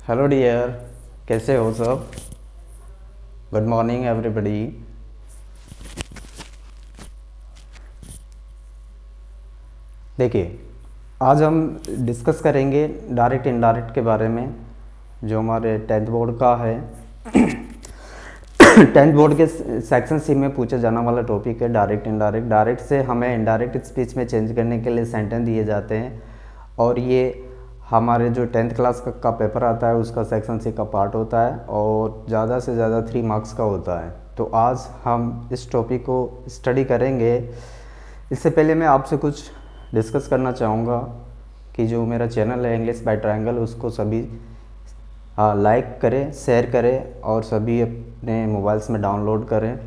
Hello dear, कैसे हो सब। Good morning everybody. देखिए, आज हम डिस्कस करेंगे डायरेक्ट इनडायरेक्ट के बारे में, जो हमारे टेंथ बोर्ड का है। टेंथ बोर्ड के सेक्शन सी में पूछा जाने वाला टॉपिक है डायरेक्ट इनडायरेक्ट। डायरेक्ट से हमें इनडायरेक्ट स्पीच में चेंज करने के लिए सेंटेंस दिए जाते हैं, और ये हमारे जो टेंथ क्लास का पेपर आता है उसका सेक्शन सी का पार्ट होता है, और ज़्यादा से ज़्यादा 3 मार्क्स का होता है। तो आज हम इस टॉपिक को स्टडी करेंगे। इससे पहले मैं आपसे कुछ डिस्कस करना चाहूँगा कि जो मेरा चैनल है इंग्लिश बाय ट्रायंगल, उसको सभी लाइक करें, शेयर करें, और सभी अपने मोबाइल्स में डाउनलोड करें,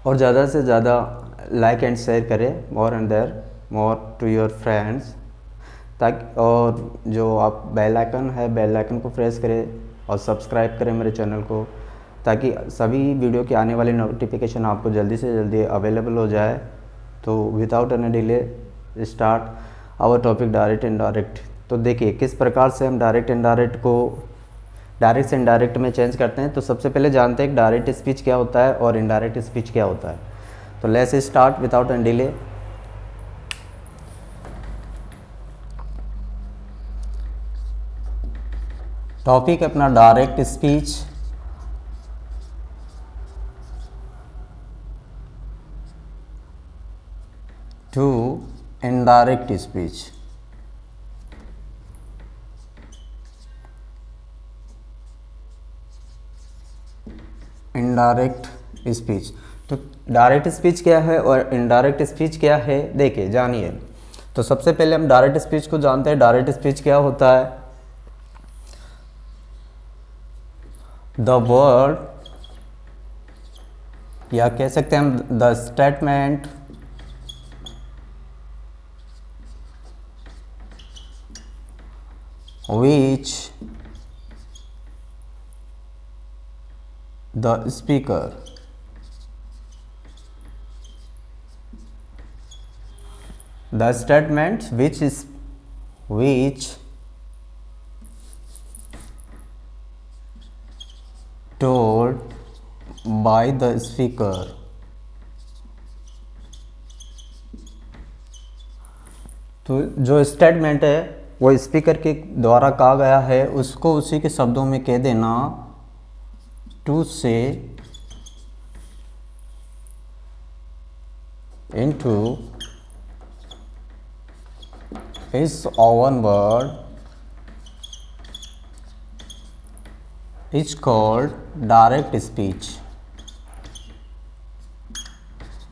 और ज़्यादा से ज़्यादा लाइक एंड शेयर करें, more and there more to your friends, ताकि और जो आप बेल आइकन है, बेल आइकन को प्रेस करें और सब्सक्राइब करें मेरे चैनल को, ताकि सभी वीडियो की आने वाली नोटिफिकेशन आपको जल्दी से जल्दी अवेलेबल हो जाए। तो without any delay start our topic direct indirect. तो देखिए किस प्रकार से हम डायरेक्ट इनडायरेक्ट को डायरेक्ट से इनडायरेक्ट में चेंज करते हैं। तो सबसे पहले जानते हैं कि डायरेक्ट स्पीच क्या होता है और इनडायरेक्ट स्पीच क्या होता है। तो let's start without any delay. Topic अपना direct speech. To indirect speech. Indirect speech. तो डायरेक्ट स्पीच क्या है और इनडायरेक्ट स्पीच क्या है, देखिए जानिए। तो सबसे पहले हम डायरेक्ट स्पीच को जानते हैं। डायरेक्ट स्पीच क्या होता है? द वर्ड, या कह सकते हैं हम the statement which the speaker the statement which told by the speaker। तो जो स्टेटमेंट है वो स्पीकर के द्वारा कहा गया है, उसको उसी के शब्दों में कह देना। टू से इनटू इस oven word is called direct speech.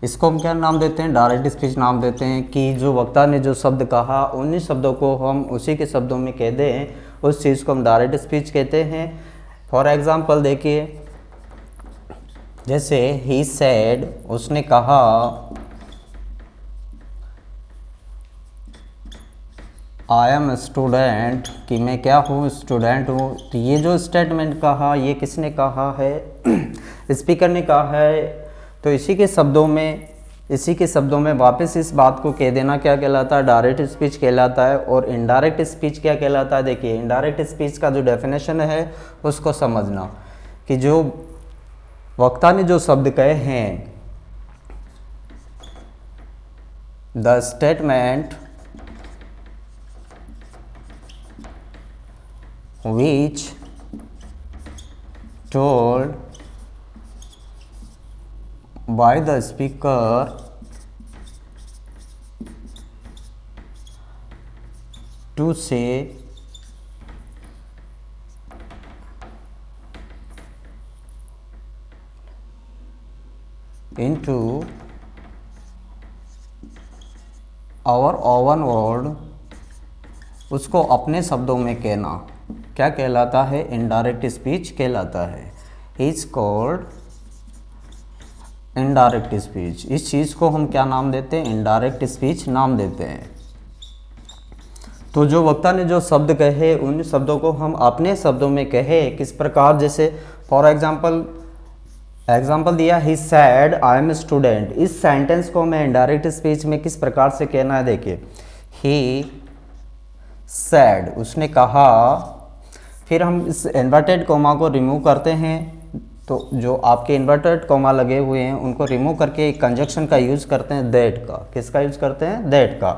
इसको हम क्या नाम देते हैं? डायरेक्ट स्पीच नाम देते हैं कि जो वक्ता ने जो शब्द कहा उन्हीं शब्दों को हम उसी के शब्दों में कह दें, उस चीज़ को हम डायरेक्ट स्पीच कहते हैं। फॉर एग्जांपल देखिए, जैसे ही सेड, उसने कहा, आई एम स्टूडेंट, कि मैं क्या हूँ? स्टूडेंट हूँ। तो ये जो स्टेटमेंट कहा, ये किसने कहा है? स्पीकर ने कहा है। तो इसी के शब्दों में वापस इस बात को कह देना क्या कहलाता है? डायरेक्ट स्पीच कहलाता है। और इनडायरेक्ट स्पीच क्या कहलाता है? देखिए, इनडायरेक्ट स्पीच का जो डेफिनेशन है उसको समझना कि जो वक्ता ने जो शब्द कहे हैं, the statement which told by the speaker to say into our own word, उसको अपने शब्दों में कहना क्या कहलाता है? इनडायरेक्ट स्पीच कहलाता है। Is called indirect speech. इस चीज़ को हम क्या नाम देते हैं? इनडायरेक्ट स्पीच नाम देते हैं। तो जो वक्ता ने जो शब्द कहे, उन शब्दों को हम अपने शब्दों में कहे। किस प्रकार? जैसे फॉर एग्जाम्पल दिया, ही सैड आई एम स्टूडेंट। इस सेंटेंस को हमें इनडायरेक्ट स्पीच में किस प्रकार से कहना है? देखिए, ही सैड, उसने कहा, फिर हम इस इन्वर्टेड कोमा को रिमूव करते हैं, तो जो आपके इन्वर्टेड कोमा लगे हुए हैं उनको रिमूव करके एक कंजक्शन का यूज़ करते हैं, दैट का। किसका यूज़ करते हैं? दैट का।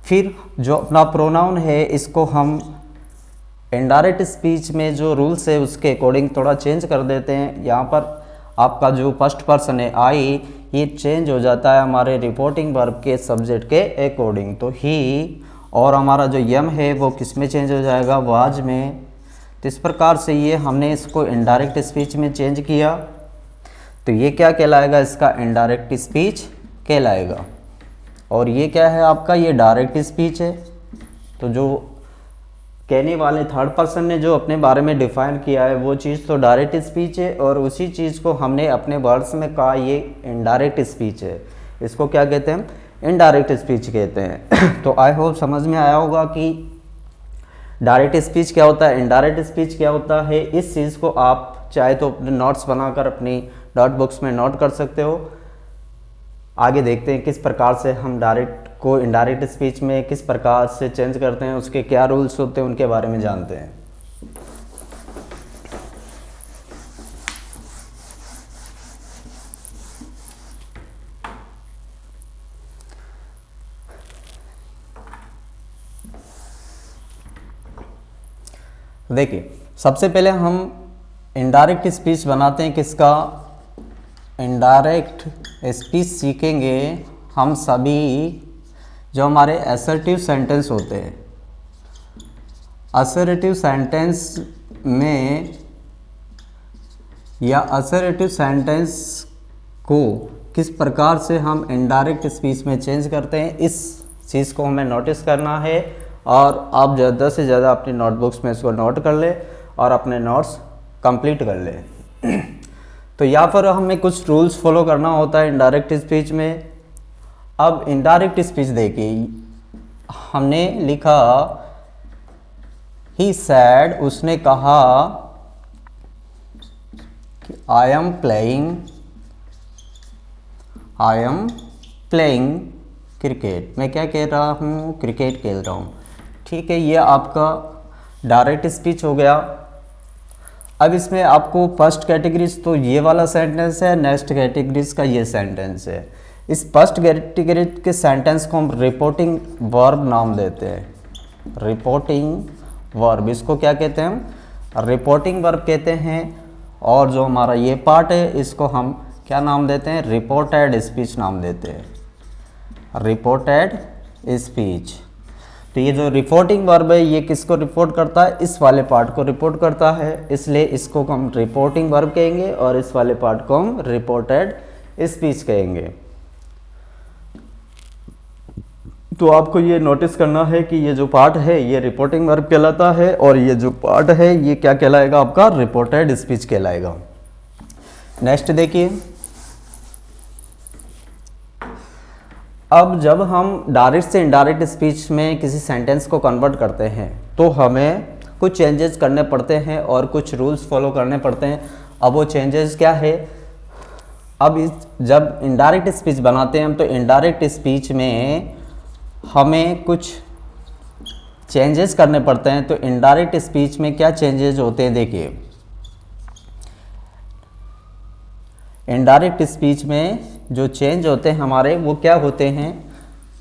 फिर जो अपना प्रोनाउन है इसको हम इनडायरेक्ट स्पीच में जो रूल्स है उसके अकॉर्डिंग थोड़ा चेंज कर देते हैं। यहाँ पर आपका जो फर्स्ट पर्सन है आई, ये चेंज हो जाता है हमारे रिपोर्टिंग वर्ब के सब्जेक्ट के अकॉर्डिंग। तो ही, और हमारा जो यम है वो किस में चेंज हो जाएगा? वाज में। तो इस प्रकार से ये हमने इसको इनडायरेक्ट स्पीच में चेंज किया, तो ये क्या कहलाएगा? इसका इनडायरेक्ट स्पीच कहलाएगा। और ये क्या है आपका? ये डायरेक्ट स्पीच है। तो जो कहने वाले थर्ड पर्सन ने जो अपने बारे में डिफाइन किया है वो चीज़ तो डायरेक्ट स्पीच है, और उसी चीज़ को हमने अपने वर्ड्स में कहा ये इनडायरेक्ट स्पीच है। इसको क्या कहते हैं? इनडायरेक्ट स्पीच कहते हैं। तो आई होप समझ में आया होगा कि डायरेक्ट स्पीच क्या होता है, इनडायरेक्ट स्पीच क्या होता है। इस चीज़ को आप चाहे तो अपने नोट्स बनाकर अपनी नोट बुक्स में नोट कर सकते हो। आगे देखते हैं किस प्रकार से हम डायरेक्ट को इनडायरेक्ट स्पीच में किस प्रकार से चेंज करते हैं, उसके क्या रूल्स होते हैं उनके बारे में जानते हैं। देखिए, सबसे पहले हम इनडायरेक्ट स्पीच बनाते हैं। किसका? इनडायरेक्ट स्पीच सीखेंगे हम सभी जो हमारे असर्टिव सेंटेंस होते हैं। असर्टिव सेंटेंस में या असर्टिव सेंटेंस को किस प्रकार से हम इनडायरेक्ट स्पीच में चेंज करते हैं, इस चीज़ को हमें नोटिस करना है। और आप ज़्यादा से ज़्यादा अपनी नोटबुक्स में इसको नोट कर ले और अपने नोट्स कंप्लीट कर ले। तो यहाँ पर हमें कुछ रूल्स फॉलो करना होता है इनडायरेक्ट स्पीच में। अब इनडायरेक्ट स्पीच देखिए, हमने लिखा ही सैड, उसने कहा कि आई एम प्लेइंग क्रिकेट। मैं क्या कह रहा हूँ? क्रिकेट खेल रहा हूँ। ठीक है, ये आपका डायरेक्ट स्पीच हो गया। अब इसमें आपको फर्स्ट कैटेगरीज तो ये वाला सेंटेंस है, नेक्स्ट कैटेगरीज का ये सेंटेंस है। इस फर्स्ट कैटेगरी के सेंटेंस को हम रिपोर्टिंग वर्ब नाम देते हैं। रिपोर्टिंग वर्ब, इसको क्या कहते हैं हम? रिपोर्टिंग वर्ब कहते हैं। और जो हमारा ये पार्ट है इसको हम क्या नाम देते हैं? रिपोर्टेड स्पीच नाम देते हैं। Reported speech. तो ये जो रिपोर्टिंग वर्ब है ये किसको रिपोर्ट करता है? इस वाले पार्ट को रिपोर्ट करता है, इसलिए इसको हम रिपोर्टिंग वर्ब कहेंगे और इस वाले पार्ट को हम रिपोर्टेड स्पीच कहेंगे। तो आपको ये नोटिस करना है कि ये जो पार्ट है ये रिपोर्टिंग वर्ब कहलाता है, और ये जो पार्ट है ये क्या कहलाएगा? आपका रिपोर्टेड स्पीच कहलाएगा। नेक्स्ट देखिए, अब जब हम डायरेक्ट से इनडायरेक्ट स्पीच में किसी सेंटेंस को कन्वर्ट करते हैं तो हमें कुछ चेंजेस करने पड़ते हैं और कुछ रूल्स फॉलो करने पड़ते हैं। अब वो चेंजेस क्या है? अब जब इनडायरेक्ट स्पीच बनाते हैं हम, तो इनडायरेक्ट स्पीच में हमें कुछ चेंजेस करने पड़ते हैं। तो इनडायरेक्ट स्पीच में क्या चेंजेस होते हैं? देखिए, इनडायरेक्ट स्पीच में जो चेंज होते हैं हमारे वो क्या होते हैं?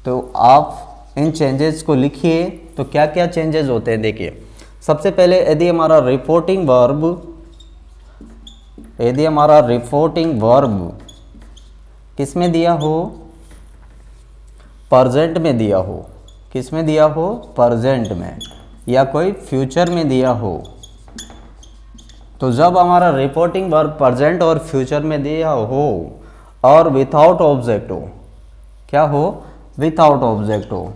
तो आप इन चेंजेस को लिखिए। तो क्या क्या चेंजेस होते हैं? देखिए, सबसे पहले यदि हमारा रिपोर्टिंग वर्ब किस में दिया हो? प्रेजेंट में दिया हो। किस में दिया हो? प्रेजेंट में, या कोई फ्यूचर में दिया हो। तो जब हमारा रिपोर्टिंग वर्ब प्रेजेंट और फ्यूचर में दिया हो और विथआउट ऑब्जेक्ट हो, क्या हो? विथआउट ऑब्जेक्ट हो।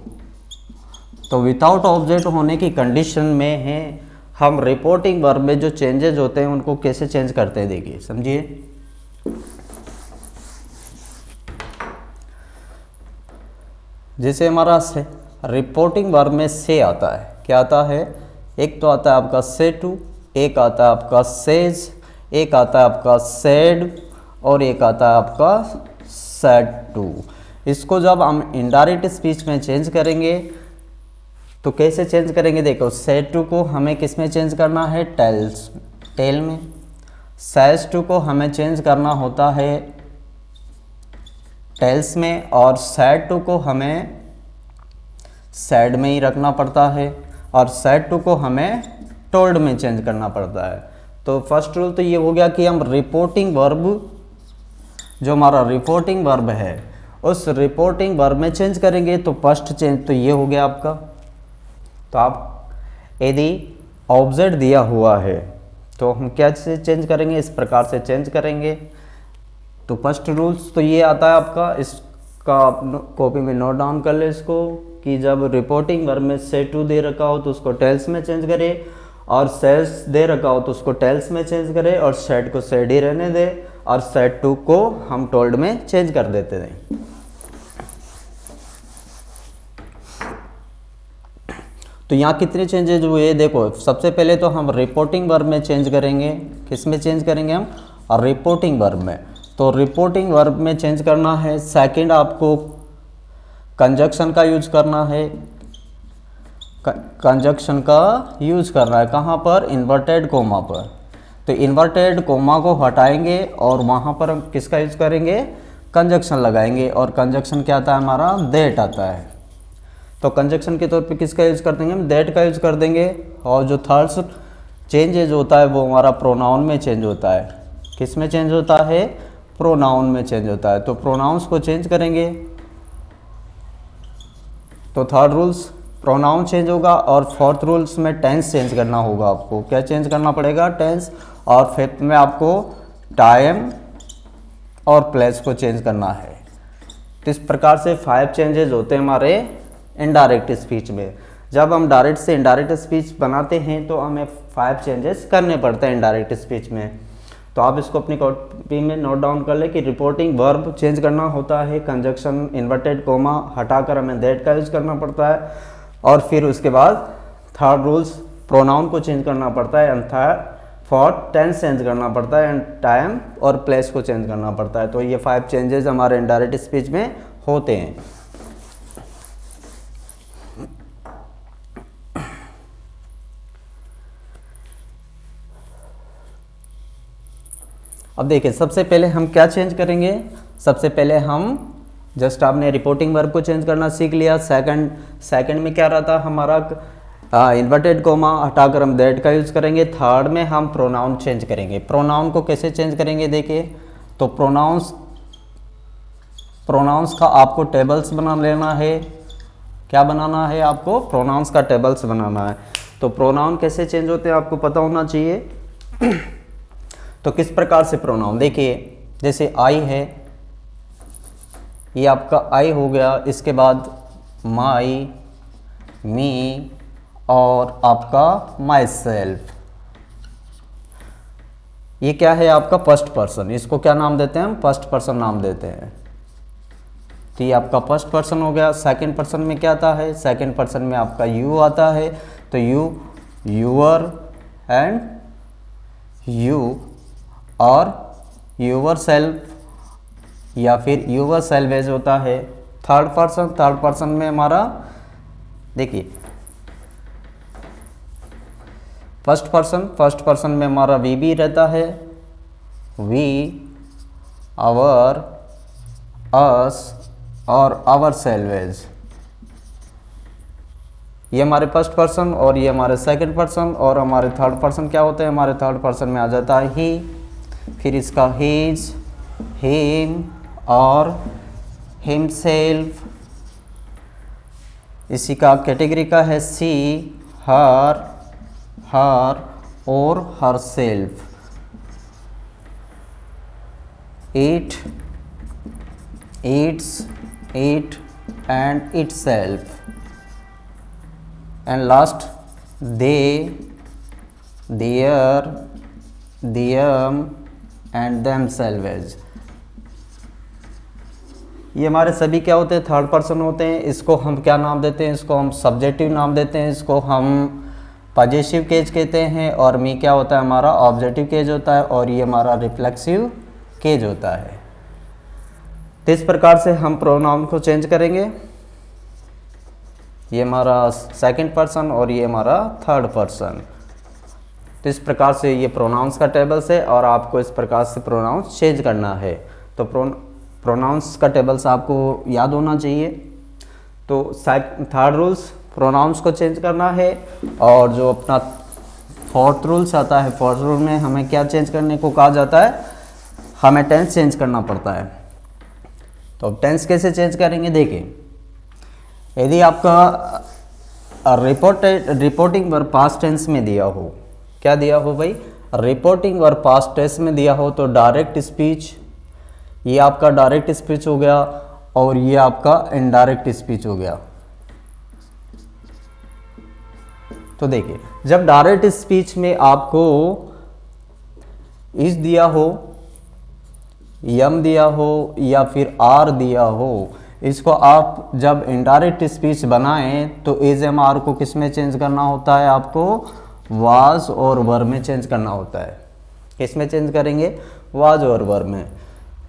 तो विथआउट ऑब्जेक्ट होने की कंडीशन में है हम रिपोर्टिंग वर्ब में जो चेंजेस होते हैं उनको कैसे चेंज करते हैं, देखिए समझिए। जैसे हमारा से रिपोर्टिंग वर्ब में से आता है, क्या आता है? एक तो आता है आपका से टू, एक आता है आपका सेज, एक आता है आपका सेड, और एक आता है आपका सेड टू। इसको जब हम इनडायरेक्ट स्पीच में चेंज करेंगे तो कैसे चेंज करेंगे, देखो सेड टू को हमें किस में चेंज करना है, टेल में। सैज टू को हमें चेंज करना होता है टेल्स में, और सैड टू को हमें सैड में ही रखना पड़ता है, और सैड टू को हमें टोल्ड में चेंज करना पड़ता है। तो फर्स्ट रूल तो ये हो गया कि हम रिपोर्टिंग वर्ब, जो हमारा रिपोर्टिंग वर्ब है उस रिपोर्टिंग वर्ब में चेंज करेंगे। तो फर्स्ट चेंज तो ये हो गया आपका। तो आप यदि ऑब्जेक्ट दिया हुआ है तो हम क्या से चेंज करेंगे, इस प्रकार से चेंज करेंगे। तो फर्स्ट रूल्स तो ये आता है आपका, इसका आप कॉपी में नोट डाउन कर ले इसको, कि जब रिपोर्टिंग वर्ब में सेड टू दे रखा हो तो उसको टेल्स में चेंज करे, और सेल्स दे रखा हो तो उसको टेल्स में चेंज करे, और सेड को सेड ही रहने दे, और सेड टू को हम टोल्ड में चेंज कर देते थे। तो यहाँ कितने चेंजेज हुए देखो, सबसे पहले तो हम रिपोर्टिंग वर्ब में चेंज करेंगे। किस में चेंज करेंगे हम, और रिपोर्टिंग वर्ब में। तो रिपोर्टिंग वर्ब में चेंज करना है। सेकंड आपको कंजक्शन का यूज करना है, कंजक्शन का यूज करना है कहाँ पर, इन्वर्टेड कोमा पर। तो इन्वर्टेड कोमा को हटाएंगे और वहाँ पर हम किसका यूज करेंगे, कंजक्शन लगाएंगे, और कंजक्शन क्या आता है हमारा, दैट आता है। तो कंजक्शन के तौर पे किसका यूज कर देंगे हम, दैट का यूज कर देंगे। और जो थर्ड चेंजेज होता है वो हमारा प्रोनाउन में चेंज होता है। किस में चेंज होता है, प्रोनाउन में चेंज होता है। तो प्रोनाउंस को चेंज करेंगे। तो थर्ड रूल्स प्रोनाउन चेंज होगा, और फोर्थ रूल्स में टेंस चेंज करना होगा आपको। क्या चेंज करना पड़ेगा, टेंस। और फिफ्थ में आपको टाइम और प्लेस को चेंज करना है। तो इस प्रकार से 5 चेंजेस होते हैं हमारे इनडायरेक्ट स्पीच में। जब हम डायरेक्ट से इनडायरेक्ट स्पीच बनाते हैं तो हमें 5 चेंजेस करने पड़ते हैं इनडायरेक्ट स्पीच में। तो आप इसको अपनी कॉपी में नोट डाउन कर ले कि रिपोर्टिंग वर्ब चेंज करना होता है, कंजक्शन इन्वर्टेड कोमा हटाकर हमें दैट का यूज करना पड़ता है, और फिर उसके बाद थर्ड रूल्स प्रोनाउन को चेंज करना पड़ता है, and third fourth tense change करना पड़ता है, एंड टाइम और प्लेस को चेंज करना पड़ता है। तो ये 5 चेंजेस हमारे इनडायरेक्ट स्पीच में होते हैं। अब देखिए सबसे पहले हम क्या चेंज करेंगे, सबसे पहले हम जस्ट आपने रिपोर्टिंग वर्ब को चेंज करना सीख लिया। सेकंड में क्या रहता हमारा, इन्वर्टेड कोमा हटाकर हम दैट का यूज़ करेंगे। थर्ड में हम प्रोनाउन चेंज करेंगे। प्रोनाउन को कैसे चेंज करेंगे देखिए, तो प्रोनाउंस का आपको टेबल्स बना लेना है। क्या बनाना है आपको, प्रोनाउंस का टेबल्स बनाना है। तो प्रोनाउन कैसे चेंज होते हैं आपको पता होना चाहिए। तो किस प्रकार से प्रोनाउन देखिए, जैसे आई है, ये आपका आई हो गया, इसके बाद माई, मी, और आपका माई सेल्फ। ये क्या है आपका फर्स्ट पर्सन, इसको क्या नाम देते हैं हम, फर्स्ट पर्सन नाम देते हैं। तो ये आपका फर्स्ट पर्सन हो गया। सेकंड पर्सन में क्या आता है, सेकंड पर्सन में आपका यू आता है। तो यू, यूअर एंड यू, और यूअर सेल्फ या फिर यूअर सेल्वेज होता है। थर्ड पर्सन में हमारा देखिए फर्स्ट पर्सन में हमारा वी भी रहता है, वी, आवर, अस और आवर सेल्वेज। ये हमारे फर्स्ट पर्सन और ये हमारे सेकंड पर्सन, और हमारे थर्ड पर्सन क्या होते हैं, हमारे थर्ड पर्सन में आ जाता है ही, फिर इसका हिज, हिम और हिमसेल्फ। इसी का कैटेगरी का है सी, हर, हर और herself. It, its, it and itself. And last they, their, them and themselves. ये हमारे सभी क्या होते हैं, थर्ड पर्सन होते हैं। इसको हम क्या नाम देते हैं, इसको हम सब्जेक्टिव नाम देते हैं, इसको हम पॉजेसिव केज कहते हैं। और मी क्या होता है हमारा ऑब्जेक्टिव केज होता है, और ये हमारा रिफ्लेक्सिव केज होता है। तो इस प्रकार से हम प्रोनाउन को चेंज करेंगे। ये हमारा सेकंड पर्सन और ये हमारा थर्ड पर्सन। तो इस प्रकार से ये प्रोनाउंस का टेबल्स है और आपको इस प्रकार से प्रोनाउंस चेंज करना है। तो प्रोनाउंस का टेबल्स आपको याद होना चाहिए। तो थर्ड रूल्स प्रोनाउंस को चेंज करना है, और जो अपना फोर्थ रूल्स आता है, फोर्थ रूल में हमें क्या चेंज करने को कहा जाता है, हमें टेंस चेंज करना पड़ता है। तो अब टेंस कैसे चेंज करेंगे, देखिए यदि आपका रिपोर्टिंग वर्ब पास्ट टेंस में दिया हो, क्या दिया हो भाई, रिपोर्टिंग वर्ब पास्ट टेंस में दिया हो, तो डायरेक्ट स्पीच, ये आपका डायरेक्ट स्पीच हो गया और ये आपका इनडायरेक्ट स्पीच हो गया। तो देखिए जब डायरेक्ट स्पीच में आपको इस दिया हो, यम दिया हो या फिर आर दिया हो, इसको आप जब इनडायरेक्ट स्पीच बनाएं तो इज एम आर को किस में चेंज करना होता है, आपको वाज और वर में चेंज करना होता है। किस में चेंज करेंगे, वाज और वर में।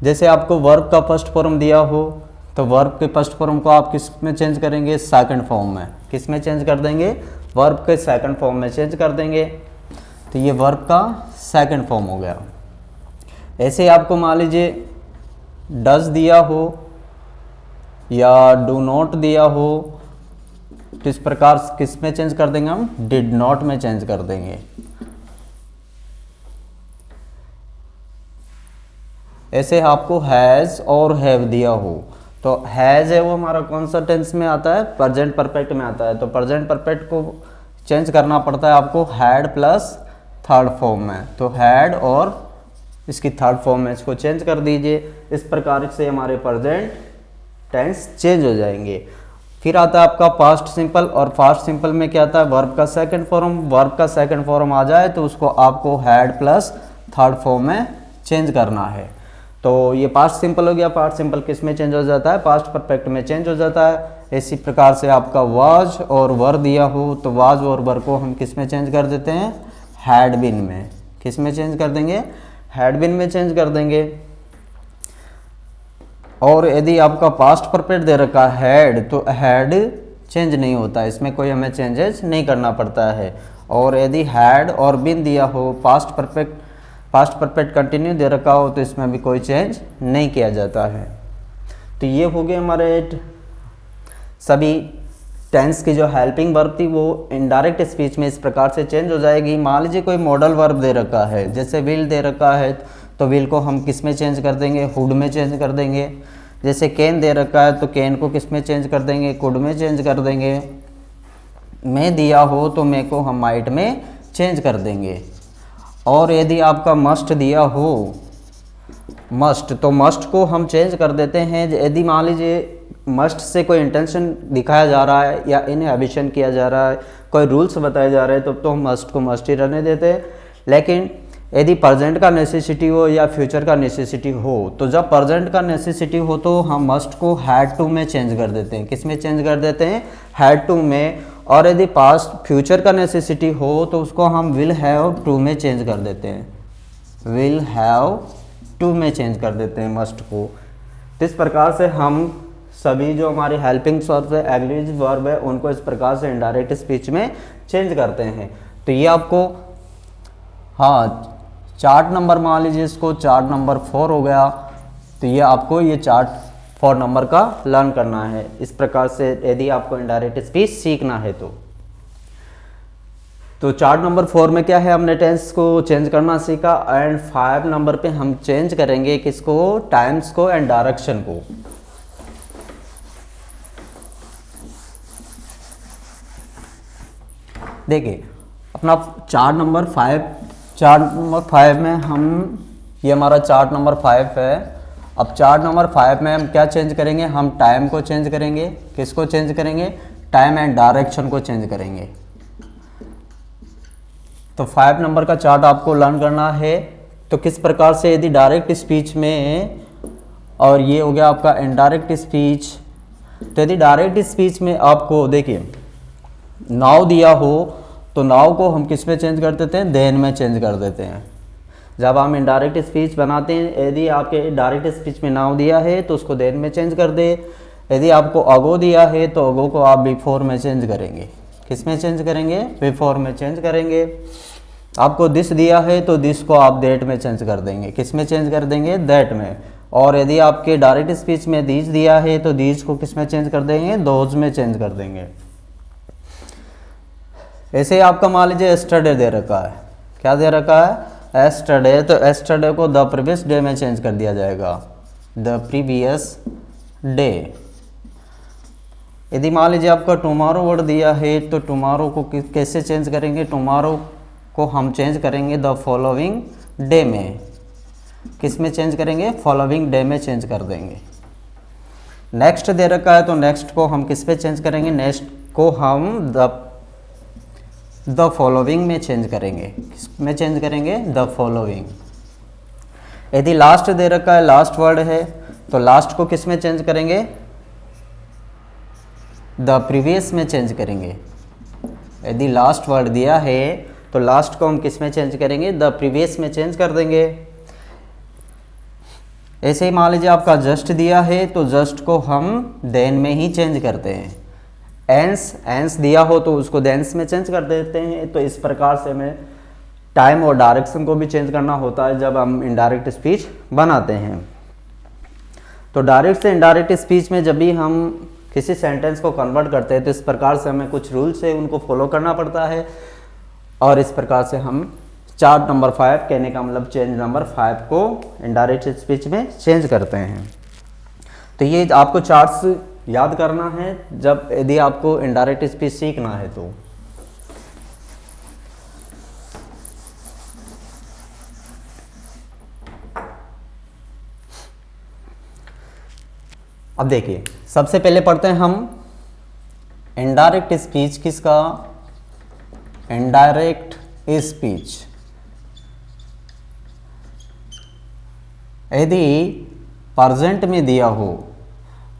जैसे आपको वर्ब का फर्स्ट फॉर्म दिया हो तो वर्ब के फर्स्ट फॉर्म को आप किस में चेंज करेंगे, सेकंड फॉर्म में। किस में चेंज कर देंगे, वर्ब के सेकंड फॉर्म में चेंज कर देंगे। तो ये वर्ब का सेकंड फॉर्म हो गया। ऐसे आपको मान लीजिए डज दिया हो या डू नॉट दिया हो, तो इस प्रकार किस में चेंज कर देंगे, हम डिड नॉट में चेंज कर देंगे। ऐसे आपको हैज और हैव दिया हो, तो हैज है वो हमारा कौन सा टेंस में आता है, प्रेजेंट परफेक्ट में आता है। तो प्रेजेंट परफेक्ट को चेंज करना पड़ता है आपको हैड प्लस थर्ड फॉर्म में। तो हैड और इसकी थर्ड फॉर्म में इसको चेंज कर दीजिए। इस प्रकार से हमारे प्रेजेंट टेंस चेंज हो जाएंगे। फिर आता है आपका पास्ट सिंपल, और पास्ट सिंपल में क्या आता है, वर्ब का सेकंड फॉर्म। वर्ब का सेकंड फॉर्म आ जाए तो उसको आपको हैड प्लस थर्ड फॉर्म में चेंज करना है। तो ये पास्ट सिंपल हो गया। पास्ट सिंपल किस में चेंज हो जाता है, पास्ट परफेक्ट में चेंज हो जाता है। इसी प्रकार से आपका वाज और वर दिया हो तो वाज और वर को हम किस में चेंज कर देते हैं, हैड बीन में। किस में चेंज कर देंगे, हैड बीन में चेंज कर देंगे। और यदि आपका पास्ट परफेक्ट दे रखा है हैड, तो हैड चेंज नहीं होता, इसमें कोई हमें चेंजेस नहीं करना पड़ता है। और यदि हैड और बीन दिया हो, पास्ट परफेक्ट कंटिन्यू दे रखा हो, तो इसमें भी कोई चेंज नहीं किया जाता है। तो ये हो गए हमारे सभी टेंस की जो हेल्पिंग वर्ब थी वो इनडायरेक्ट स्पीच में इस प्रकार से चेंज हो जाएगी। मान लीजिए कोई मॉडल वर्ब दे रखा है, जैसे विल दे रखा है, तो विल को हम किस में चेंज कर देंगे, हुड में चेंज कर देंगे। जैसे कैन दे रखा है तो कैन को किस में चेंज कर देंगे, कुड में चेंज कर देंगे। मे दिया हो तो मे को हम माइट में चेंज कर देंगे। और यदि आपका मस्ट दिया हो, मस्ट, तो मस्ट को हम चेंज कर देते हैं। यदि मान लीजिए मस्ट से कोई इंटेंशन दिखाया जा रहा है या इनहिबिशन किया जा रहा है, कोई रूल्स बताए जा रहे हैं, तो हम मस्ट को मस्ट ही रहने देते हैं। लेकिन यदि प्रेजेंट का नेसेसिटी हो या फ्यूचर का नेसेसिटी हो, तो जब प्रेजेंट का नेसेसिटी हो तो हम मस्ट को हैड टू में चेंज कर देते हैं। किस में चेंज कर देते हैं, हैड टू में। और यदि पास्ट फ्यूचर का नेसेसिटी हो तो उसको हम विल हैव टू में चेंज कर देते हैं, विल हैव टू में चेंज कर देते हैं मस्ट को। तो इस प्रकार से हम सभी जो हमारे हेल्पिंग वर्ब है, एग्रीज वर्ब है, उनको इस प्रकार से इनडायरेक्ट स्पीच में चेंज करते हैं। तो ये आपको, हाँ, चार्ट नंबर मान लीजिए इसको चार्ट नंबर 4 हो गया, तो ये आपको ये चार्ट 4 नंबर का लर्न करना है। इस प्रकार से यदि आपको इनडायरेक्ट स्पीच सीखना है तो चार्ट नंबर 4 में क्या है, हमने टेंस को चेंज करना सीखा। एंड 5 नंबर पे हम चेंज करेंगे किसको, टाइम्स को एंड डायरेक्शन को। देखिए अपना चार्ट नंबर 5 में हम, ये हमारा चार्ट नंबर 5 है। अब चार्ट नंबर 5 में हम क्या चेंज करेंगे, हम टाइम को चेंज करेंगे। किसको चेंज करेंगे, टाइम एंड डायरेक्शन को चेंज करेंगे। तो 5 नंबर का चार्ट आपको लर्न करना है। तो किस प्रकार से, यदि डायरेक्ट स्पीच में, और ये हो गया आपका इनडायरेक्ट स्पीच। तो यदि डायरेक्ट स्पीच में आपको देखिए नाउ दिया हो तो नाउ को हम किस में चेंज कर देते हैं, देन में चेंज कर देते हैं। जब हम इनडायरेक्ट स्पीच बनाते हैं, यदि आपके डायरेक्ट स्पीच में नाउ दिया है तो उसको देन में चेंज कर दे। यदि आपको अगो दिया है तो अगो को आप बिफोर में चेंज करेंगे। किस में चेंज करेंगे? बिफोर में चेंज करेंगे। आपको दिस दिया है तो दिस को आप दैट में चेंज कर देंगे। किस में चेंज कर देंगे? दैट में। और यदि आपके डायरेक्ट स्पीच में दीज दिया है तो दीज को किस में चेंज कर देंगे? दोज में चेंज कर देंगे। ऐसे आपका मान लीजिए एस्टरडे दे रखा है। क्या दे रखा है? एस्टरडे। तो एस्टरडे को द प्रीवियस डे में चेंज कर दिया जाएगा, द प्रीवियस डे। यदि मान लीजिए आपका टुमारो वर्ड दिया है तो टुमारो को कैसे चेंज करेंगे? टुमारो को हम चेंज करेंगे द फॉलोइंग डे में। किस में चेंज करेंगे? फॉलोइंग डे में चेंज कर देंगे। नेक्स्ट दे रखा है तो नेक्स्ट को हम किस पे चेंज करेंगे? नेक्स्ट को हम द फॉलोइंग में चेंज करेंगे। किस में चेंज करेंगे? The following. यदि लास्ट दे रखा है, लास्ट वर्ड है, तो लास्ट को किस में चेंज करेंगे? द प्रीवियस में चेंज करेंगे। यदि लास्ट वर्ड दिया है तो लास्ट को हम किस में चेंज करेंगे? द प्रीवियस में चेंज कर देंगे। ऐसे ही मान लीजिए आपका जस्ट दिया है तो जस्ट को हम देन में ही चेंज करते हैं। एंस दिया हो तो उसको देंस में चेंज कर देते हैं। तो इस प्रकार से हमें टाइम और डायरेक्शन को भी चेंज करना होता है जब हम इनडायरेक्ट स्पीच बनाते हैं। तो डायरेक्ट से इनडायरेक्ट स्पीच में जब भी हम किसी सेंटेंस को कन्वर्ट करते हैं तो इस प्रकार से हमें कुछ रूल्स है उनको फॉलो करना पड़ता है। और इस प्रकार से हम चार्ट नंबर 5 कहने का मतलब चेंज नंबर 5 को इनडायरेक्ट स्पीच में चेंज करते हैं। तो ये आपको चार्ट्स याद करना है जब यदि आपको इनडायरेक्ट स्पीच सीखना है तो। अब देखिए सबसे पहले पढ़ते हैं हम इनडायरेक्ट स्पीच। किसका? Indirect speech. यदि प्रेजेंट में दिया हो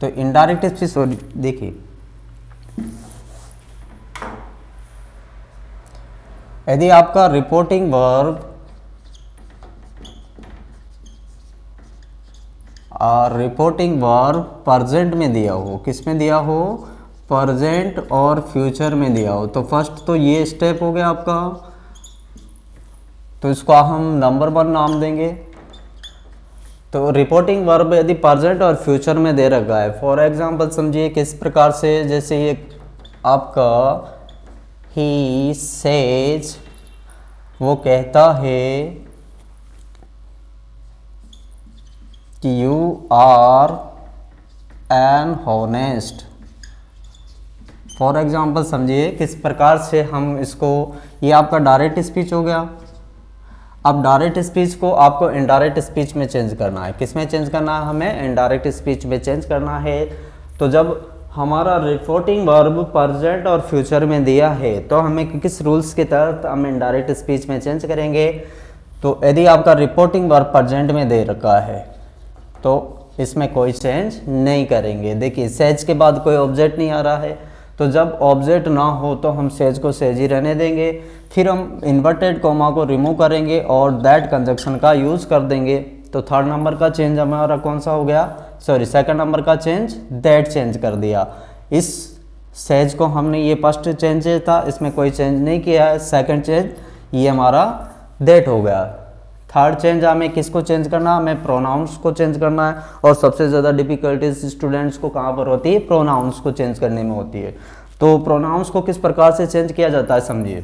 तो इनडायरेक्ट स्पीच, देखिए यदि आपका रिपोर्टिंग वर्ब प्रेजेंट में दिया हो, किस में दिया हो? प्रेजेंट और फ्यूचर में दिया हो, तो फर्स्ट तो ये स्टेप हो गया आपका, तो इसको हम नंबर 1 नाम देंगे। तो रिपोर्टिंग वर्ब यदि प्रेजेंट और फ्यूचर में दे रखा है, फॉर एग्जांपल समझिए किस प्रकार से, जैसे ये आपका ही सेज, वो कहता है कि you are an honest. For example समझिए किस प्रकार से हम इसको, ये आपका डायरेक्ट स्पीच हो गया। अब डायरेक्ट स्पीच को आपको इनडायरेक्ट स्पीच में चेंज करना है। किस में चेंज करना है? हमें इनडायरेक्ट स्पीच में चेंज करना है। तो जब हमारा रिपोर्टिंग वर्ब प्रेजेंट और फ्यूचर में दिया है तो हमें किस रूल्स के तहत हम इनडायरेक्ट स्पीच में चेंज करेंगे? तो यदि आपका रिपोर्टिंग वर्ब प्रेजेंट में दे रखा है तो इसमें कोई चेंज नहीं करेंगे। देखिए सेज के बाद कोई ऑब्जेक्ट नहीं आ रहा है, तो जब ऑब्जेक्ट ना हो तो हम सेज को सेज ही रहने देंगे। फिर हम इन्वर्टेड कॉमा को रिमूव करेंगे और दैट कंजक्शन का यूज़ कर देंगे। तो थर्ड नंबर का चेंज हमारा कौन सा हो गया? सॉरी, सेकंड नंबर का चेंज दैट चेंज कर दिया। इस सेज को हमने, ये फर्स्ट चेंज था, इसमें कोई चेंज नहीं किया है। सेकंड चेंज ये हमारा दैट हो गया। थर्ड चेंज हमें किसको चेंज करना? हमें प्रोनाउंस को चेंज करना है। और सबसे ज़्यादा डिफिकल्टीज स्टूडेंट्स को कहाँ पर होती है? प्रोनाउंस को चेंज करने में होती है। तो प्रोनाउंस को किस प्रकार से चेंज किया जाता है समझिए।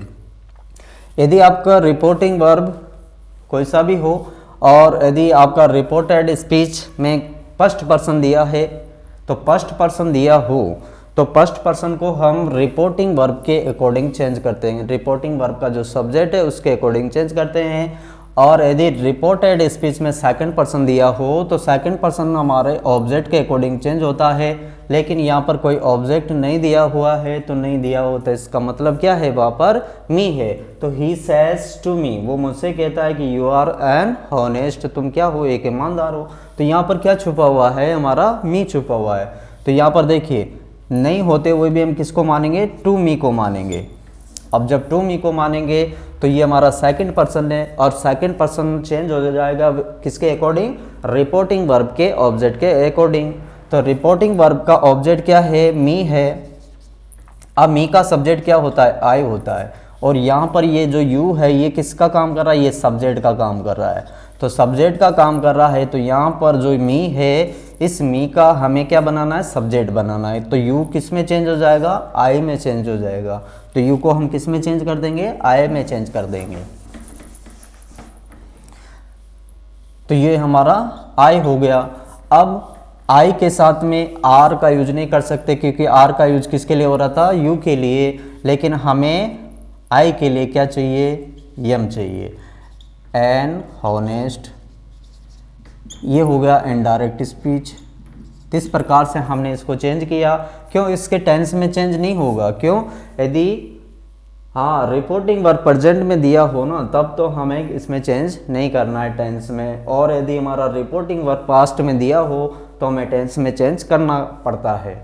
यदि आपका रिपोर्टिंग वर्ब कोई सा भी हो और यदि आपका रिपोर्टेड स्पीच में फर्स्ट पर्सन दिया है, तो फर्स्ट पर्सन दिया हो तो फर्स्ट पर्सन को हम रिपोर्टिंग वर्ब के अकॉर्डिंग चेंज करते हैं। रिपोर्टिंग वर्ब का जो सब्जेक्ट है उसके अकॉर्डिंग चेंज करते हैं। और यदि रिपोर्टेड स्पीच में सेकंड पर्सन दिया हो तो सेकंड पर्सन हमारे ऑब्जेक्ट के अकॉर्डिंग चेंज होता है। लेकिन यहाँ पर कोई ऑब्जेक्ट नहीं दिया हुआ है, तो नहीं दिया हो तो इसका मतलब क्या है? वहाँ पर मी है। तो ही सेज टू मी, वो मुझसे कहता है कि यू आर एन हॉनेस्ट, तुम क्या हो? एक ईमानदार हो। तो यहाँ पर क्या छुपा हुआ है? हमारा मी छुपा हुआ है। तो यहाँ पर देखिए नहीं होते हुए भी हम किसको मानेंगे? टू मी को मानेंगे। अब जब टू मी को मानेंगे तो ये हमारा सेकंड पर्सन है और सेकंड पर्सन चेंज हो जाएगा किसके अकॉर्डिंग? रिपोर्टिंग वर्ब के ऑब्जेक्ट के अकॉर्डिंग। तो रिपोर्टिंग वर्ब का ऑब्जेक्ट क्या है, मी है। अब मी का सब्जेक्ट क्या होता है, आई होता है। और यहाँ पर ये जो यू है ये किसका काम कर रहा है, ये सब्जेक्ट का काम कर रहा है। तो सब्जेक्ट का काम कर रहा है, तो यहाँ पर जो मी है, इस मी का हमें क्या बनाना है, सब्जेक्ट बनाना है। तो यू किस में चेंज हो जाएगा, आई में चेंज हो जाएगा। तो यू को हम किस में चेंज कर देंगे, आई में चेंज कर देंगे। तो ये हमारा आई हो गया। अब आई के साथ में आर का यूज नहीं कर सकते, क्योंकि आर का यूज किसके लिए हो रहा था, यू के लिए। लेकिन हमें आई के लिए क्या चाहिए, यम चाहिए। एन हॉनेस्ट, ये हो गया इनडायरेक्ट स्पीच। इस प्रकार से हमने इसको चेंज किया। क्यों, इसके टेंस में चेंज नहीं होगा। क्यों, यदि हाँ रिपोर्टिंग वर्ब प्रेजेंट में दिया हो ना, तब तो हमें इसमें चेंज नहीं करना है टेंस में। और यदि हमारा रिपोर्टिंग वर्ब पास्ट में दिया हो तो हमें टेंस में चेंज करना पड़ता है।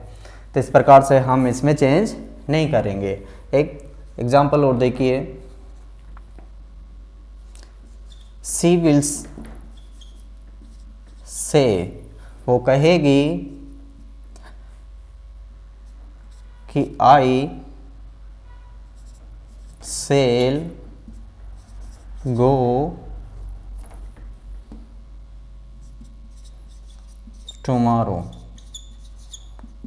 तो इस प्रकार से हम इसमें चेंज नहीं करेंगे। एक एग्जाम्पल और देखिए, सी विल्स से, वो कहेगी कि आई सेल गो टुमारो।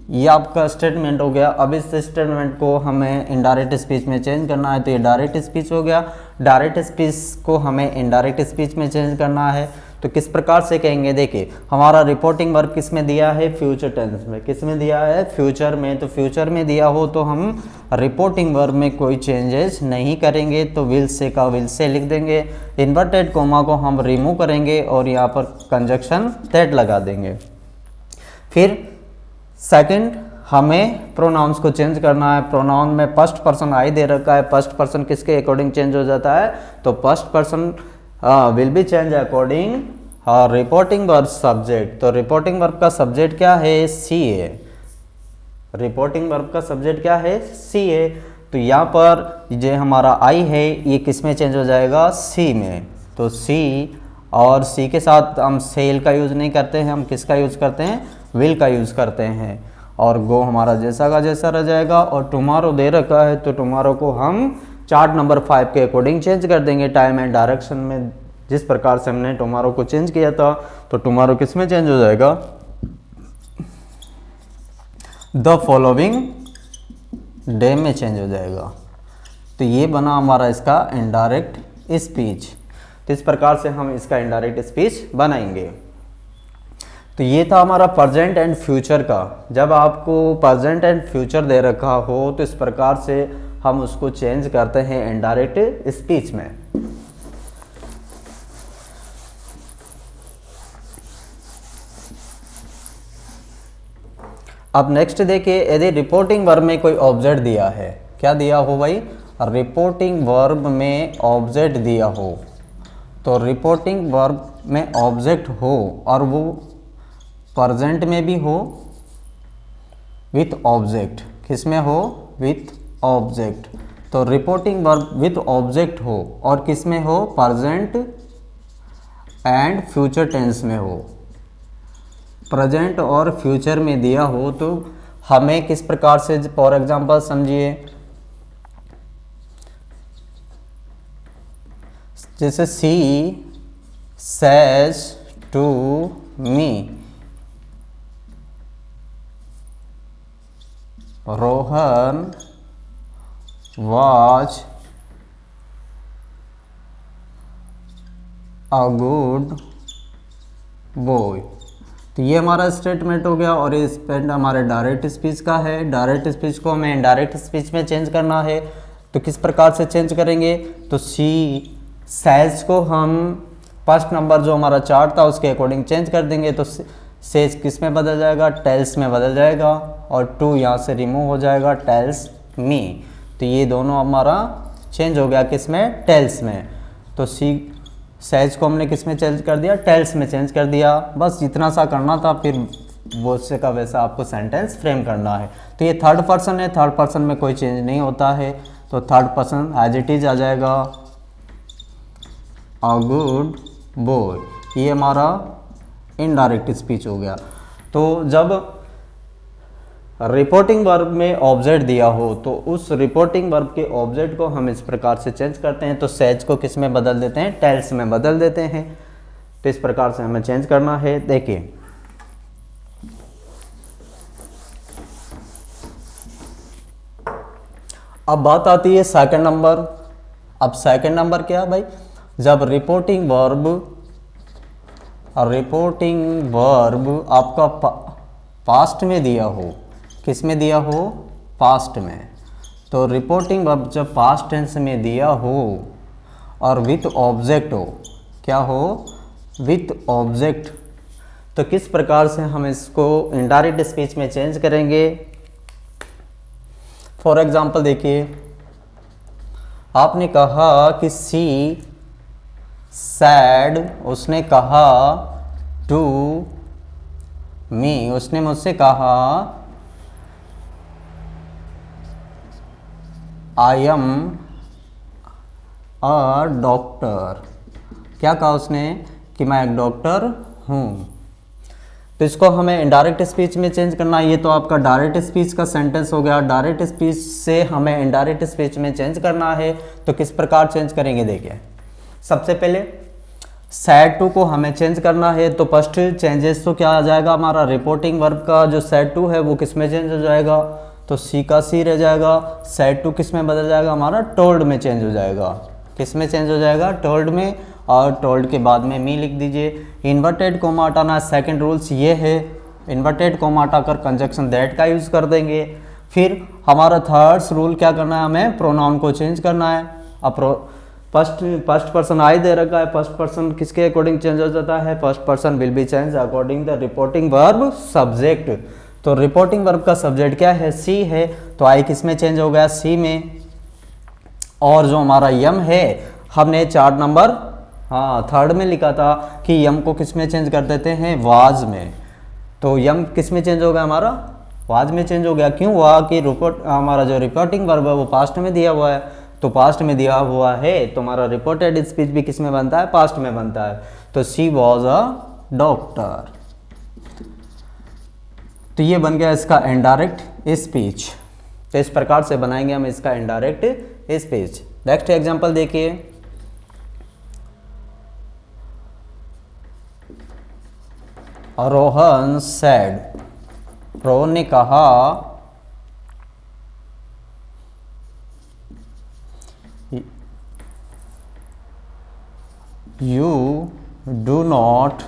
ये आपका स्टेटमेंट हो गया। अब इस स्टेटमेंट को हमें इनडायरेक्ट स्पीच में चेंज करना है। तो ये डायरेक्ट स्पीच हो गया। डायरेक्ट स्पीच को हमें इनडायरेक्ट स्पीच में चेंज करना है। तो किस प्रकार से कहेंगे, देखिए हमारा रिपोर्टिंग वर्ब किस में दिया है, फ्यूचर टेंस में। किस में दिया है, फ्यूचर में। तो फ्यूचर में दिया हो तो हम रिपोर्टिंग वर्ब में कोई चेंजेस नहीं करेंगे। तो विल से का विल से लिख देंगे। इन्वर्टेड कोमा को हम रिमूव करेंगे और यहाँ पर कंजक्शन दैट लगा देंगे। फिर सेकंड, हमें प्रोनाउंस को चेंज करना है। प्रोनाउन में फर्स्ट पर्सन आई दे रखा है। फर्स्ट पर्सन किसके अकॉर्डिंग चेंज हो जाता है, तो first person will be change according reporting verb subject. तो रिपोर्टिंग वर्ब का सब्जेक्ट क्या है, सी है। रिपोर्टिंग वर्ब का सब्जेक्ट क्या है, सी है। तो यहाँ पर जो हमारा आई है ये किस में चेंज हो जाएगा, सी में। तो सी, और सी के साथ हम सेल का यूज़ नहीं करते हैं, हम किसका यूज़ करते हैं, विल का यूज़ करते हैं। और गो हमारा जैसा का जैसा रह जाएगा। और टुमारो दे रखा है, तो टुमारो को हम चार्ट नंबर 5 के अकॉर्डिंग चेंज कर देंगे। टाइम एंड डायरेक्शन में जिस प्रकार से हमने टुमारो को चेंज किया था, तो टुमारो किस में चेंज हो जाएगा, द फॉलोइंग डे में चेंज हो जाएगा। तो ये बना हमारा इसका इनडायरेक्ट स्पीच। तो इस प्रकार से हम इसका इनडायरेक्ट स्पीच बनाएंगे। तो ये था हमारा प्रेजेंट एंड फ्यूचर का। जब आपको प्रेजेंट एंड फ्यूचर दे रखा हो तो इस प्रकार से हम उसको चेंज करते हैं इनडायरेक्ट स्पीच में। अब नेक्स्ट देखिए, यदि रिपोर्टिंग वर्ब में कोई ऑब्जेक्ट दिया है, क्या दिया हो भाई, रिपोर्टिंग वर्ब में ऑब्जेक्ट दिया हो। तो रिपोर्टिंग वर्ब में ऑब्जेक्ट हो और वो प्रेजेंट में भी हो विथ ऑब्जेक्ट, किस में हो, विथ ऑब्जेक्ट। तो रिपोर्टिंग वर्ब विथ ऑब्जेक्ट हो और किस में हो, प्रेजेंट एंड फ्यूचर टेंस में हो। प्रेजेंट और फ्यूचर में दिया हो तो हमें किस प्रकार से, फॉर एग्जांपल समझिए, जैसे she says to me, Rohan was a good boy। तो ये हमारा स्टेटमेंट हो गया। और ये स्टेटमेंट हमारे डायरेक्ट स्पीच का है। डायरेक्ट स्पीच को हमें इनडायरेक्ट स्पीच में चेंज करना है। तो किस प्रकार से चेंज करेंगे, तो सी सेज को हम फर्स्ट नंबर जो हमारा चार्ट था उसके अकॉर्डिंग चेंज कर देंगे। तो सेज किस में बदल जाएगा, टेल्स में बदल जाएगा। और टू यहाँ से रिमूव हो जाएगा, टेल्स मी। तो ये दोनों हमारा चेंज हो गया किस में, टेल्स में। तो सी सेज को हमने किस में चेंज कर दिया, टेल्स में चेंज कर दिया। बस इतना सा करना था, फिर वैसे का वैसा आपको सेंटेंस फ्रेम करना है। तो ये थर्ड पर्सन है, थर्ड पर्सन में कोई चेंज नहीं होता है। तो third person as it is आ जाएगा, अ गुड बॉय। ये हमारा इनडायरेक्ट स्पीच हो गया। तो जब रिपोर्टिंग वर्ब में ऑब्जेक्ट दिया हो तो उस रिपोर्टिंग वर्ब के ऑब्जेक्ट को हम इस प्रकार से चेंज करते हैं। तो सेज को किस में बदल देते हैं, टेल्स में बदल देते हैं। तो इस प्रकार से हमें चेंज करना है। देखिए अब बात आती है सेकंड नंबर। अब सेकंड नंबर क्या है भाई, जब रिपोर्टिंग वर्ब आपका पास्ट में दिया हो, किस में दिया हो, पास्ट में। तो रिपोर्टिंग वर्ब जब पास्ट टेंस में दिया हो और विथ ऑब्जेक्ट हो, क्या हो, विथ ऑब्जेक्ट, तो किस प्रकार से हम इसको इनडायरेक्ट स्पीच में चेंज करेंगे। फॉर एग्जाम्पल देखिए, आपने कहा कि सी सैड, उसने कहा टू मी, उसने मुझसे कहा आई एम अ डॉक्टर। क्या कहा उसने कि मैं एक डॉक्टर हूँ। तो इसको हमें इनडायरेक्ट स्पीच में चेंज करना है। ये तो आपका डायरेक्ट स्पीच का सेंटेंस हो गया। डायरेक्ट स्पीच से हमें इनडायरेक्ट स्पीच में चेंज करना है। तो किस प्रकार चेंज करेंगे, देखिए सबसे पहले सैड टू को हमें चेंज करना है। तो फर्स्ट चेंजेस तो क्या आ जाएगा, हमारा रिपोर्टिंग वर्ब का जो सैड टू है वो किस में चेंज हो जाएगा, तो सी का सी रह जाएगा। सैड टू किस में बदल जाएगा, हमारा टोल्ड में चेंज हो जाएगा। किस में चेंज हो जाएगा, टोल्ड में। और टोल्ड के बाद में मी लिख दीजिए। इन्वर्टेड कोमा हटाना, सेकंड रूल्स ये है, इन्वर्टेड कोमा हटाकर कंजक्शन दैट का यूज़ कर देंगे। फिर हमारा थर्ड रूल क्या करना है, हमें प्रोनाउन को चेंज करना है। अब फर्स्ट पर्सन आई दे रखा है, फर्स्ट पर्सन किसके अकॉर्डिंग चेंज हो जाता है, first person will be change according the reporting verb subject. तो रिपोर्टिंग वर्ब का सब्जेक्ट क्या है, सी है, तो आई किस में चेंज हो गया, सी में। और जो हमारा यम है, हमने चार्ट नंबर थर्ड में लिखा था कि यम को किस में चेंज कर देते हैं, वाज में। तो यम किस में चेंज हो गया, हमारा वाज में चेंज हो गया। क्यों हुआ कि हमारा जो रिपोर्टिंग वर्ब है वो पास्ट में दिया हुआ है। तो पास्ट में दिया हुआ है तो हमारा रिपोर्टेड स्पीच भी किस में बनता है, पास्ट में बनता है। तो शी वॉज अ डॉक्टर। तो ये बन गया इसका इनडायरेक्ट स्पीच। तो इस प्रकार से बनाएंगे हम इसका इनडायरेक्ट स्पीच। नेक्स्ट एग्जांपल देखिए, रोहन सैड, रोहन ने कहा you do not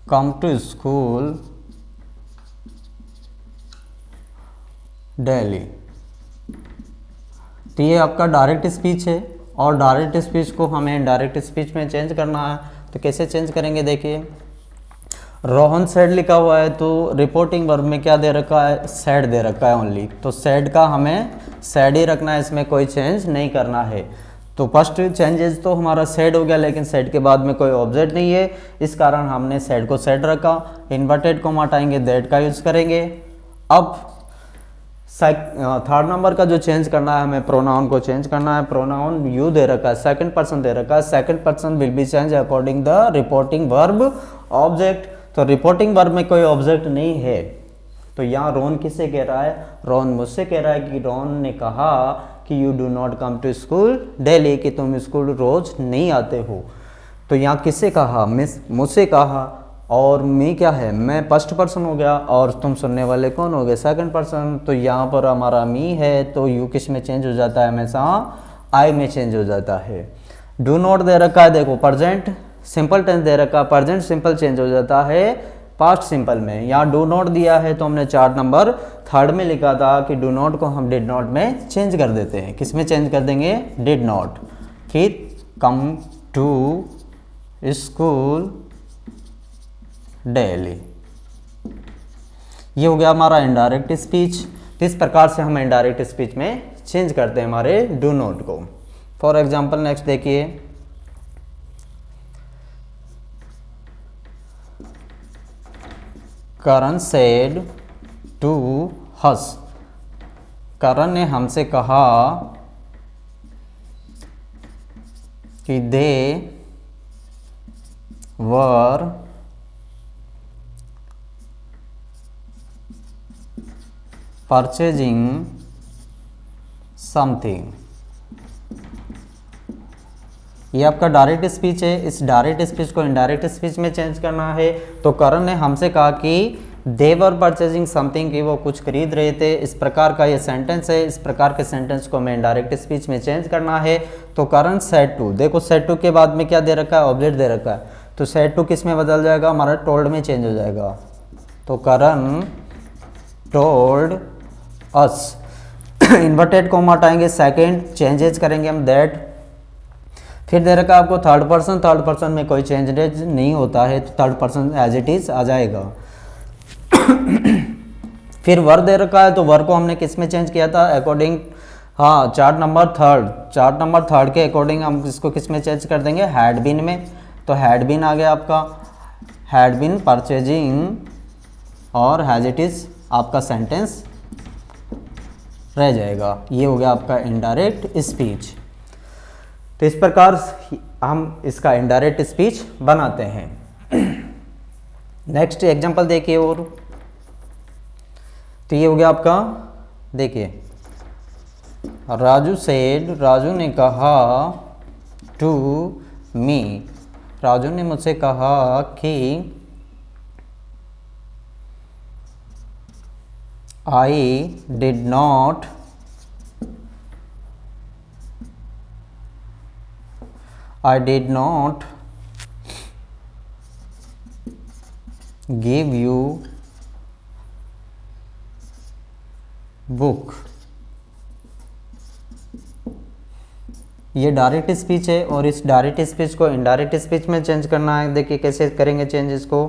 come to school daily. तो ये आपका डायरेक्ट स्पीच है और डायरेक्ट स्पीच को हमें इनडायरेक्ट स्पीच में चेंज करना है। तो कैसे चेंज करेंगे, देखिए रोहन सैड लिखा हुआ है तो रिपोर्टिंग वर्ब में क्या दे रखा है, सैड दे रखा है ओनली। तो सैड का हमें सैड ही रखना है, इसमें कोई चेंज नहीं करना है। तो फर्स्ट चेंजेस तो हमारा सैड हो गया, लेकिन सैड के बाद में कोई ऑब्जेक्ट नहीं है, इस कारण हमने सैड को सैड रखा। इन्वर्टेड को हटाएंगे, दैट का यूज़ करेंगे। अब थर्ड नंबर का जो चेंज करना है, हमें प्रोनाउन को चेंज करना है। प्रोनाउन यू दे रखा है, सेकंड पर्सन दे रखा है। Second person will be change according the reporting verb object. तो रिपोर्टिंग वर्ब में कोई ऑब्जेक्ट नहीं है। तो यहाँ रोहन किससे कह रहा है, रोहन मुझसे कह रहा है कि रोहन ने कहा कि you do not come to school daily, कि तुम स्कूल रोज नहीं आते हो। तो यहाँ किससे कहा, मुझसे कहा। और मैं क्या है, मैं फर्स्ट पर्सन हो गया और तुम सुनने वाले कौन हो गए, सेकंड पर्सन। तो यहाँ पर हमारा मी है तो यू किस में चेंज हो जाता है, हमेशा आई में चेंज हो जाता है। डू नॉट दे रखा है, देखो प्रेजेंट सिंपल टेंस दे रखा है, प्रेजेंट सिंपल चेंज हो जाता है पास्ट सिंपल में। यहाँ डू नॉट दिया है तो हमने चार्ट नंबर थर्ड में लिखा था कि डू नॉट को हम डिड नॉट में चेंज कर देते हैं। किस में चेंज कर देंगे, डिड नॉट, कि कम टू स्कूल डेली। ये हो गया हमारा इनडायरेक्ट स्पीच। इस प्रकार से हम इनडायरेक्ट स्पीच में चेंज करते हैं हमारे डू नॉट को। फॉर एग्जांपल नेक्स्ट देखिए, करण सेड टू हस, करण ने हमसे कहा कि दे वर परचेजिंग समथिंग। ये आपका डायरेक्ट स्पीच है। इस डायरेक्ट स्पीच को इनडायरेक्ट स्पीच में चेंज करना है। तो करण ने हमसे कहा कि दे वर परचेजिंग समथिंग, कि वो कुछ खरीद रहे थे। इस प्रकार का ये सेंटेंस है। इस प्रकार के सेंटेंस को हमें इनडायरेक्ट स्पीच में चेंज करना है। तो करण सेड टू, देखो सेड टू के बाद में क्या दे रखा है, ऑब्जेक्ट दे रखा है। तो सेड टू किस में बदल जाएगा, हमारा टोल्ड में चेंज हो जाएगा। तो करण टोल्ड अस, इन्वर्टेड कॉमा हटाएंगे, सेकेंड चेंजेस करेंगे हम दैट। फिर दे रखा है आपको थर्ड पर्सन, थर्ड पर्सन में कोई चेंजेस नहीं होता है, तो third person as it is आ जाएगा। फिर वर दे रखा है, तो वर को हमने किस में चेंज किया था, अकॉर्डिंग, हाँ चार्ट नंबर थर्ड के अकॉर्डिंग हम इसको किस में चेंज कर देंगे, हैड बीन में। तो हैड बीन आ गया आपका, हैड बीन परचेजिंग, और हैज इट इज आपका सेंटेंस रह जाएगा। ये हो गया आपका इनडायरेक्ट स्पीच। तो इस प्रकार हम इसका इनडायरेक्ट स्पीच बनाते हैं। नेक्स्ट एग्जांपल देखिए। और तो ये हो गया आपका, देखिए राजू सेड, राजू ने कहा टू मी, राजू ने मुझसे कहा कि I did not give you book। ये डायरेक्ट स्पीच है, और इस डायरेक्ट स्पीच को इनडायरेक्ट स्पीच में चेंज करना है। देखिए कैसे करेंगे चेंज इसको।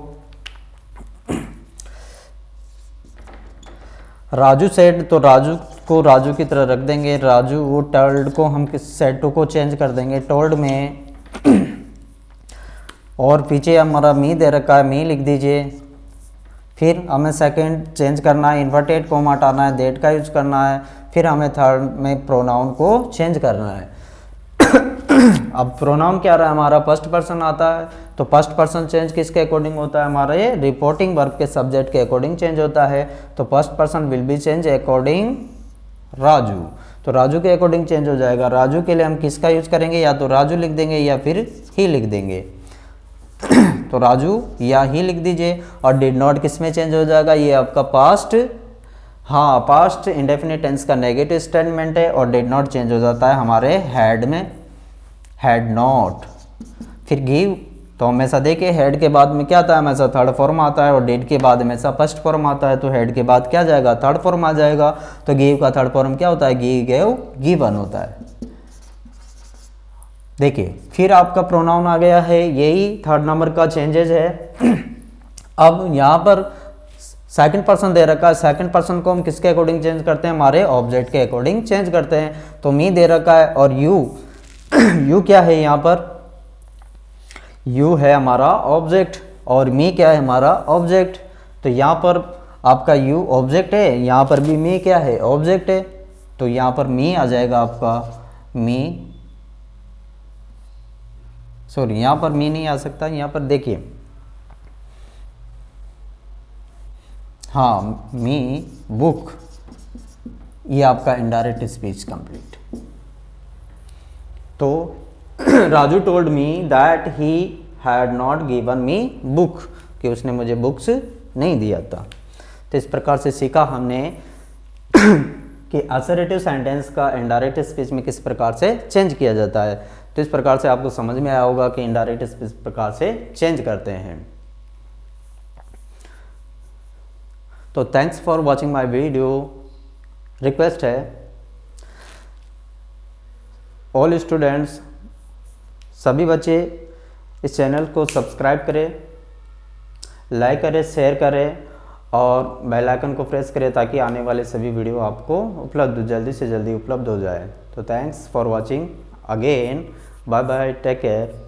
राजू सेड, तो राजू को राजू की तरह रख देंगे। राजू, वो टोल्ड को हम सेड टू को चेंज कर देंगे टोल्ड में। और पीछे हमारा मी दे रखा है, मी लिख दीजिए। फिर हमें सेकंड चेंज करना है, इन्वर्टेड कॉमा हटाना है, दैट का यूज करना है। फिर हमें थर्ड में प्रोनाउन को चेंज करना है। अब प्रोनाउन क्या रहा है हमारा, फर्स्ट पर्सन आता है। तो फर्स्ट पर्सन चेंज किसके अकॉर्डिंग होता है, हमारे रिपोर्टिंग वर्ब के सब्जेक्ट के अकॉर्डिंग चेंज होता है। तो first person will be change according Raju. तो राजू के अकॉर्डिंग चेंज हो जाएगा। राजू के लिए हम किसका यूज करेंगे, या तो राजू लिख देंगे या फिर ही लिख देंगे। तो राजू या ही लिख दीजिए। और डिड नॉट किस में चेंज हो जाएगा, ये आपका पास्ट, हाँ पास्ट इंडेफिनिट टेंस का नेगेटिव स्टेटमेंट है। और डिड नॉट चेंज हो जाता है हमारे हैड में, हैड नॉट। फिर गिव, तो हमेशा देखिए हेड के बाद में क्या आता है, हमेशा थर्ड फॉर्म आता है। और डिड के बाद हमेशा फर्स्ट फॉर्म आता है। तो हेड के बाद क्या जाएगा, थर्ड फॉर्म आ जाएगा। तो गिव का थर्ड फॉर्म क्या होता है, गिव, गेव, गिवन होता है। देखिए फिर आपका प्रोनाउन आ गया है, यही थर्ड नंबर का चेंजेज है। अब यहाँ पर सेकंड पर्सन दे रखा है। सेकंड पर्सन को हम किसके अकॉर्डिंग चेंज करते हैं, हमारे ऑब्जेक्ट के अकॉर्डिंग चेंज करते हैं। तो मी दे रखा है, और यू, यू क्या है यहाँ पर, यू है हमारा ऑब्जेक्ट, और मी क्या है हमारा ऑब्जेक्ट। तो यहाँ पर आपका यू ऑब्जेक्ट है, यहाँ पर भी मी क्या है, ऑब्जेक्ट है। तो यहाँ पर मी आ जाएगा आपका, मी, सॉरी यहाँ पर मी नहीं आ सकता। यहाँ पर देखिए, हाँ मी बुक, ये आपका इनडायरेक्ट स्पीच कंप्लीट। तो Raju told me that he had not given me book, कि उसने मुझे बुक्स नहीं दिया था। तो इस प्रकार से सीखा हमने कि असर्टिव सेंटेंस का इनडायरेक्ट स्पीच में किस प्रकार से चेंज किया जाता है। तो इस प्रकार से आपको समझ में आया होगा कि इनडायरेक्ट स्पीच प्रकार से चेंज करते हैं। तो thanks for watching my video. Request है ऑल स्टूडेंट्स, सभी बच्चे इस चैनल को सब्सक्राइब करें, लाइक करें, शेयर करें और बेल आइकन को प्रेस करें, ताकि आने वाले सभी वीडियो आपको जल्दी से जल्दी उपलब्ध हो जाए। तो thanks for watching again, bye bye, take care.